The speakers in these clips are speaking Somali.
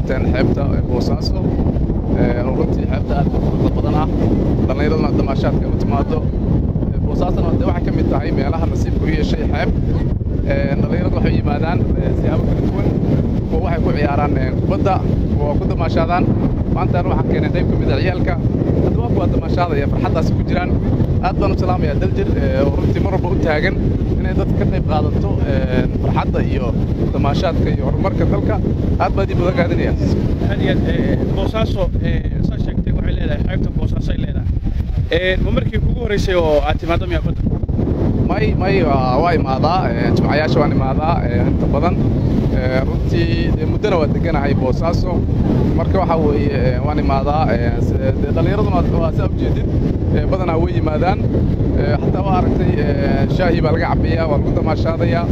imaateen xeebta Boosaaso runtii xeebta aad u badan ah dhalinyarada damaashaadka u timaado Boosaasana waxay ka mid tahay meelaha nasiibku u yeeshay xeeb dhalinyaradu waxay yimaadaan siyaabo kala duwan oo waxay ku ciyaaraan kubadda oo ku damaashaadaan maanta waxaan keenay qayb ka mid ah ciyaalka hadaba waa damaashaada iyo farxadaas ku jiraan aad baan u salaamayaa daljir runtii mar walba u taagan inay dadka ka qayb qaadato farxadda iyo damaashaadka iyo horumarka dalka aad baan dib uga gaadinaya Boosaaso soo sheegtay waxay leedahay xeebta Boosaaso ay leedahay ma markii kugu horeysay oo aad timaado miyaa badda may waa imaadaa jimcayaasha waan imaadaa inta badan runtii muddana waa deganahay Boosaaso marka waxa weeye waan imaadaa dhalinyaraduna waa saa u jeedid badanaa way yimaadaan hataa waa aragtay shaahi baa laga cabiyaa waa lagu damaashaadayaa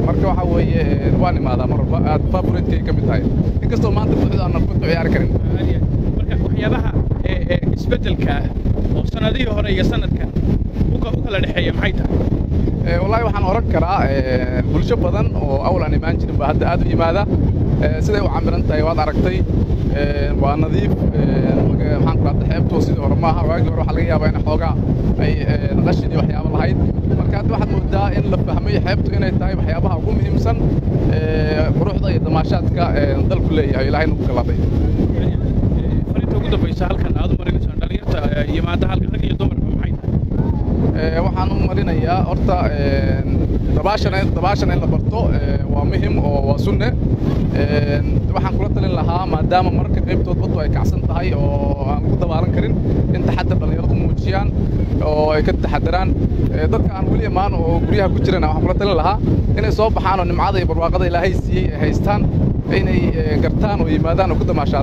marka waxa weeye waan imaadaa mar walba aad favorite-kay ka mid tahay inkastoo maanta buuxda aan ku ciyaari karin marka waxyaabaha isbeddelka oo sanadihii hore iyo sanadkan u kala dhexeeya maxay tahay wallahi waxaan oran karaa bulsho badan oo awal aan imaan jirin baa hadda aad u yimaada siday u camiran tahay waad aragtay waa nadiif waxaan ku raadtay xeebtoo sidii hore maaha waagii hore waxaa laga yaabaa in xoogaa ay qashin iyo waxyaabo lahayd marka hadda waxaad moodaa in la fahmay xeebtu inay tahay waxyaabaha ugu muhiimsan quruxda iyo damaashaadka dalku leeyahay ilaahay nagu galaaday farinta ugu dambaysa halkan aad u marinaysaan dhalinyarta yimaada halkan rag iyo dumarba maxay tahay waxaan u marinayaa horta dabaashan in la barto waa muhiim oo waa sunne waxaan kula talin lahaa maadaama mararka qaybtood baddu ay kacsan tahay oo aan ku dabaalan karin in taxaddar dhalinyaradu muujiyaan oo ay ka taxadaraan dadka aan weli imaan oo guryaha ku jirana waxaan kula talin lahaa inay soo baxaan oo nimcada iyo barwaaqada ilaahay siiyey ay haystaan inay gartaan oo yimaadaan oo ku damaashaadaan